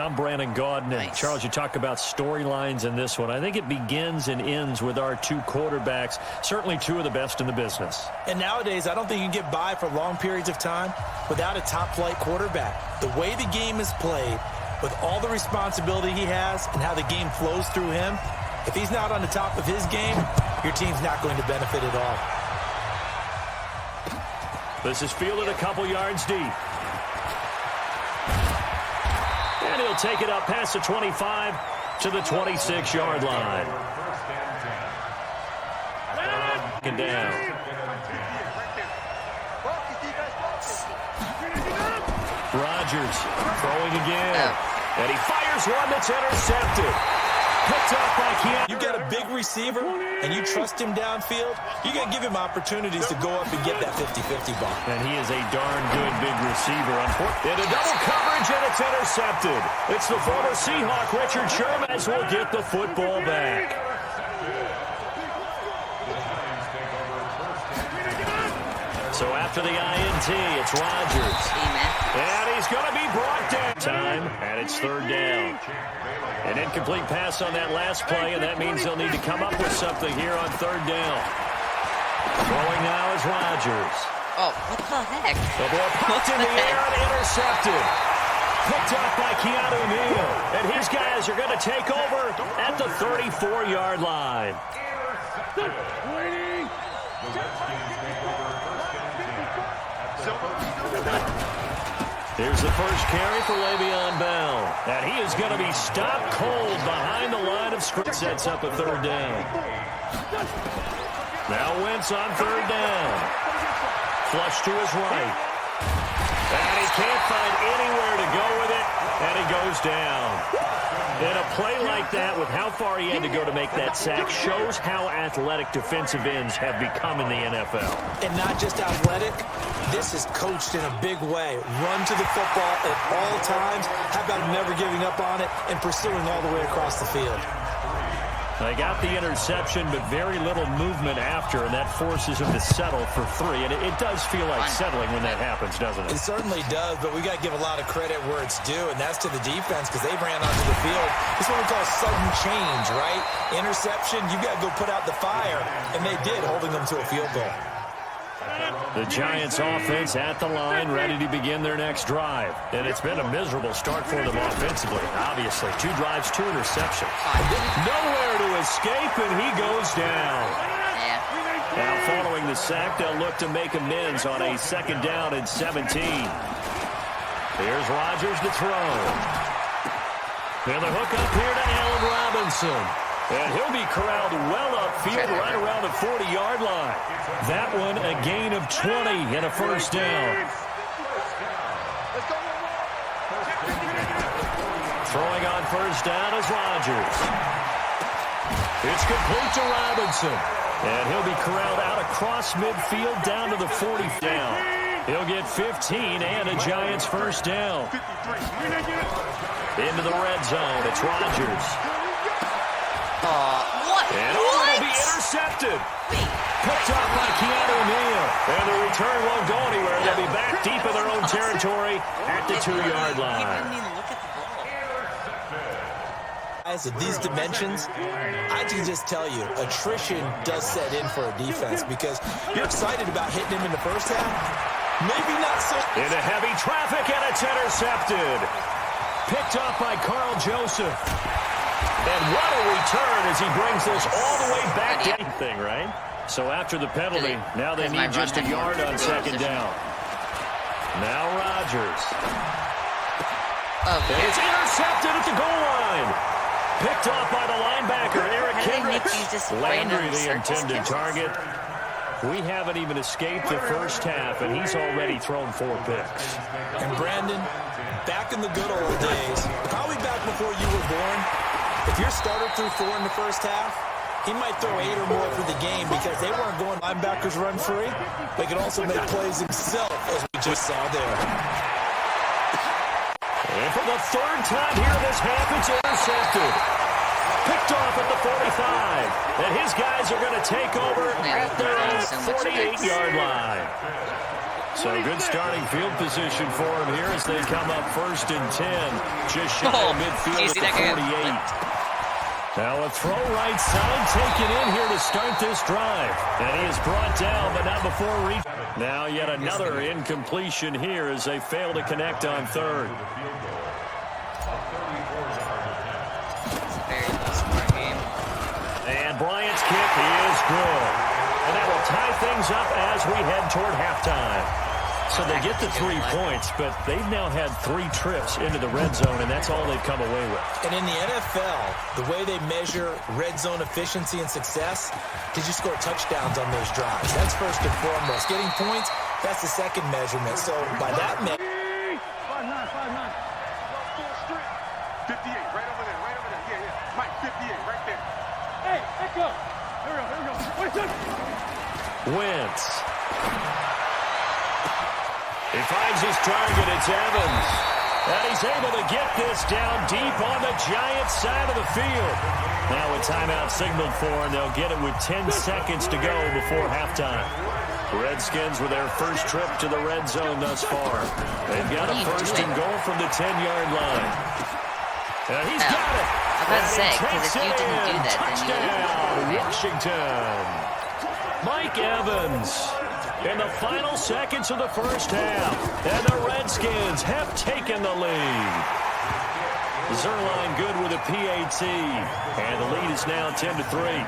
I'm Brandon Gaudin, and Charles, you talk about storylines in this one. I think it begins and ends with our two quarterbacks, certainly two of the best in the business. And nowadays, I don't think you can get by for long periods of time without a top-flight quarterback. The way the game is played, with all the responsibility he has and how the game flows through him, if he's not on the top of his game, your team's not going to benefit at all. This is fielded a couple yards deep. And he'll take it up past the 25 to the 26-yard line. And down. Rodgers throwing again. And he fires one that's intercepted. Picked up by Keanu. You get a big receiver and you trust him downfield, you got to give him opportunities to go up and get that 50-50 ball. And he is a darn good big receiver. In a double coverage, and it's intercepted. It's the former Seahawk, Richard Sherman, as will get the football back. So after the INT, it's Rodgers. And he's going to be brought down. Time, and it's third down. An incomplete pass on that last play, and that means they'll need to come up with something here on third down. Throwing now is Rodgers. Oh, what the heck? The ball popped in the air and intercepted. Picked up by Keanu Neal. And his guys are going to take over at the 34-yard line. Here's the first carry for Le'Veon Bell. And he is going to be stopped cold behind the line of scrimmage. Sets up a third down. Now Wentz on third down. Flush to his right. And he can't find anywhere to go with it. And he goes down. And a play like that, with how far he had to go to make that sack, shows how athletic defensive ends have become in the NFL. And not just athletic, this is coached in a big way. Run to the football at all times. How about never giving up on it and pursuing all the way across the field? They got the interception, but very little movement after, and that forces him to settle for three. And it does feel like settling when that happens, doesn't it? It certainly does, but we got to give a lot of credit where it's due, and that's to the defense because they ran onto the field. It's what we call sudden change, right? Interception, you got to go put out the fire, and they did, holding them to a field goal. The Giants offense at the line, ready to begin their next drive. And it's been a miserable start for them offensively, obviously. 2 drives, 2 interceptions. Nowhere to escape, and he goes down. Now following the sack, they'll look to make amends on a second down and 17. Here's Rodgers to throw. And the hook up here to Allen Robinson. And he'll be corralled well upfield right around the 40-yard line. That one a gain of 20 and a first down. Throwing on first down is Rodgers. It's complete to Robinson. And he'll be corralled out across midfield down to the 40 down. He'll get 15 and a Giants first down. Into the red zone, it's Rodgers. What? And it'll be intercepted. Picked up by Keanu Neal. And the return won't go anywhere. They'll be back deep in their own territory at the 2-yard line. Guys, at these dimensions, I can just tell you, attrition does set in for a defense because you're excited about hitting him in the first half. Maybe not so. Into heavy traffic, and it's intercepted. Picked up by Carl Joseph. And what a return as he brings this all the way back to anything, right? So after the penalty, now they need just a yard on second down. Now Rodgers. And it's intercepted at the goal line. Picked off by the linebacker, Eric Kendricks. Landry, the intended target. We haven't even escaped the first half, and he's already thrown 4 picks. And Brandon, back in the good old days, probably back before you were born, if your starter threw 4 in the first half, he might throw 8 or more for the game because they weren't going linebackers run free. They could also make plays himself, as we just saw there. And for the 3rd time here in this half, it's intercepted. Picked off at the 45. And his guys are going to take over at their own 48-yard line. So good starting field position for him here as they come up 1st and 10. Just shy of midfield at the 48. Now a throw right side taken in here to start this drive. And he is brought down, but not before reach. Now yet another incompletion here as they fail to connect on 3rd. Very smart game. And Bryant's kick is good. And that will tie things up as we head toward halftime. So they get the 3 points, but they've now had 3 trips into the red zone, and that's all they've come away with. And in the NFL, the way they measure red zone efficiency and success, did you score touchdowns on those drives? That's first and foremost. Getting points, that's the second measurement. So by that measure... 5'9", 5'9". 58, right over there, right over there. Yeah. Mike, 58, right there. Hey, let's go. Here we go. Wait a second. Wentz. He finds his target. It's Evans. And he's able to get this down deep on the Giants side of the field. Now a timeout signaled for, and they'll get it with 10 seconds to go before halftime. Redskins with their first trip to the red zone thus far. They've got a 1st and goal from the 10-yard line. And he's got it. I was about to say, because if you didn't do that, then you Washington. Mike Evans. In the final seconds of the first half, and the Redskins have taken the lead. Zerline good with a PAT, and the lead is now 10-3.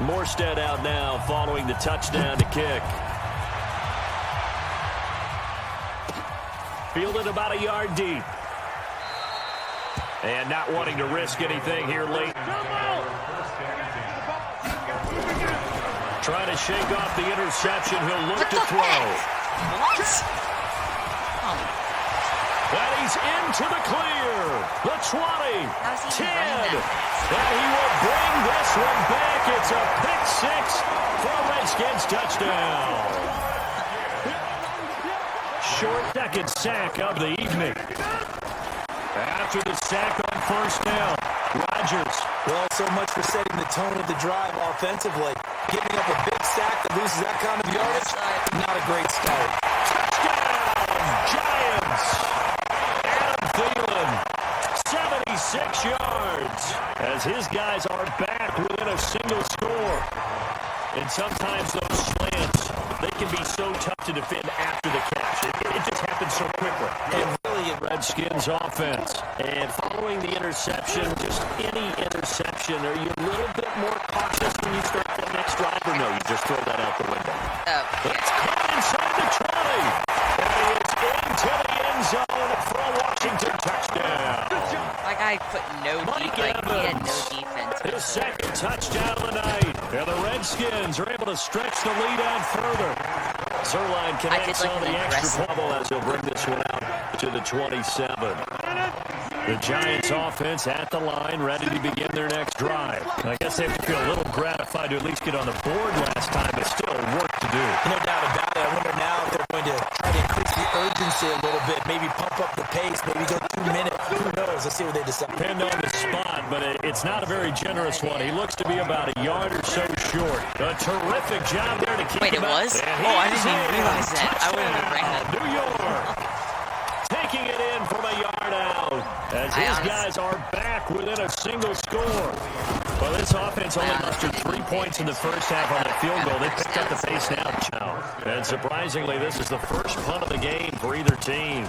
Morstead out now following the touchdown to kick. Fielded about a yard deep. And not wanting to risk anything here late. Trying to shake off the interception. He'll look to throw. What? And he's into the clear. The 20, 10. And he will bring this one back. It's a pick 6 for a Redskins touchdown. Short second sack of the evening. After the sack on 1st down, Rodgers. Well, so much for setting the tone of the drive offensively. Giving up a big sack that loses that kind of yardage, not a great start. Touchdown, Giants. Adam Thielen, 76 yards. As his guys are back within a single score. And sometimes those slants, they can be so tough to defend after the catch. It just happens so quickly. And really, Redskins offense. And following the interception, just any interception, are you a little bit more cautious when you start the next drive, or no, you just throw that out the window? It's caught inside the 20. And it's into the end zone for a Washington touchdown. My guy put no Mike defense. He had no Evans. defense. His second touchdown of the night. And the Redskins are able to stretch the lead out further. Zerline connects on the extra bubble as he'll bring this one out to the 27. The Giants offense at the line, ready to begin their next drive. I guess they have to feel a little gratified to at least get on the board last time, but still work to do. No doubt about it. I wonder now if they're going to try to increase the urgency a little bit, maybe pump up the pace, maybe go 2 minutes. Who knows? Let's see what they decide. Depend on the spot, but it's not a very generous one. He looks to be about a yard or so short. A terrific job there to keep him out. Wait, it was? Oh, I didn't even realize that. I would have ran that. New York taking it in from a yard out as his guys are back within a single score. Well, this offense only mustered 3 points in the first half on that field goal. They picked up the pace now. And surprisingly, this is the first punt of the game for either team.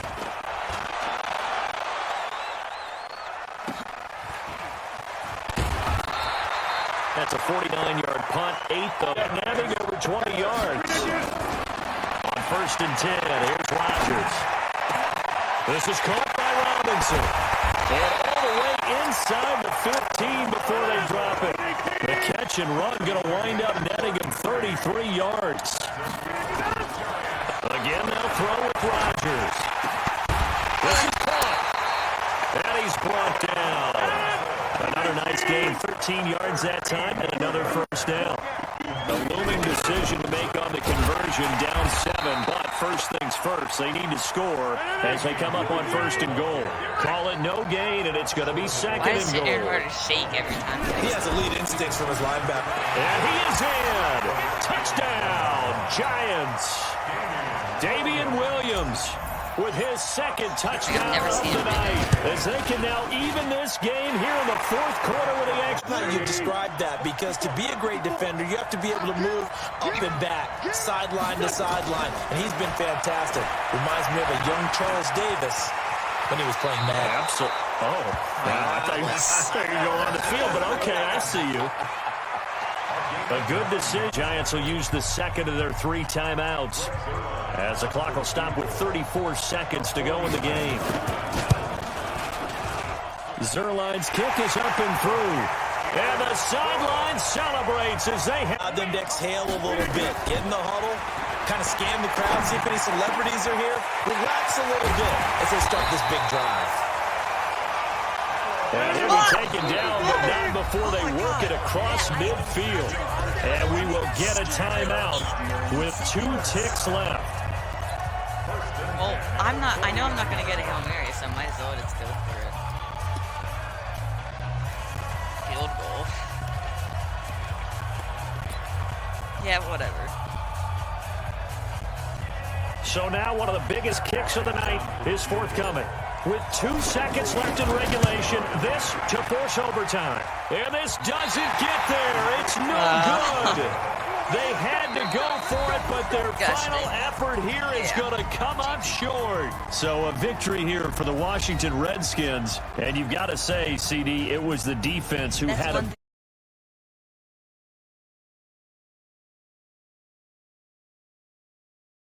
That's a 49-yard punt, 8th of nabbing over 20 yards. On 1st and 10, here's Rodgers. This is caught by Robinson. And all the way inside the 15 before they drop it. The catch and run going to wind up netting him 33 yards. Again, they'll throw with Rodgers. This is caught. And he's brought down. Another nice game, 13 yards that time, and another first down. A looming decision to make on the conversion, down 7, but first things first. They need to score as they come up on 1st and goal. Call it no gain, and it's going to be 2nd Why and does goal. Aaron Rodgers shake every time? He has elite instincts from his linebacker. And he is in. Touchdown, Giants. Damian Williams with his 2nd touchdown of the night, as they can now even this game here in the 4th quarter with the extra. You described that, because to be a great defender, you have to be able to move up and back, sideline to sideline, and he's been fantastic. Reminds me of a young Charles Davis when he was playing Madden. Absolutely. Oh, I thought you were going on the field, but okay, I see you. A good decision. Giants will use the 2nd of their 3 timeouts, as the clock will stop with 34 seconds to go in the game. Zuerlein's kick is up and through. And the sideline celebrates as they have them to exhale a little bit. Get in the huddle, kind of scan the crowd, see if any celebrities are here. Relax a little bit as they start this big drive. And he'll be taken down, but not before they work it across midfield. And we will get a timeout with 2 ticks left. Well, I know I'm not going to get a Hail Mary, so I might as well just go for it. Field goal. Yeah, whatever. So now one of the biggest kicks of the night is forthcoming. With 2 seconds left in regulation, this to force overtime. And this doesn't get there. It's no good. They had to go for it, but their final effort here is going to come up short. So a victory here for the Washington Redskins. And you've got to say, CD, it was the defense who had a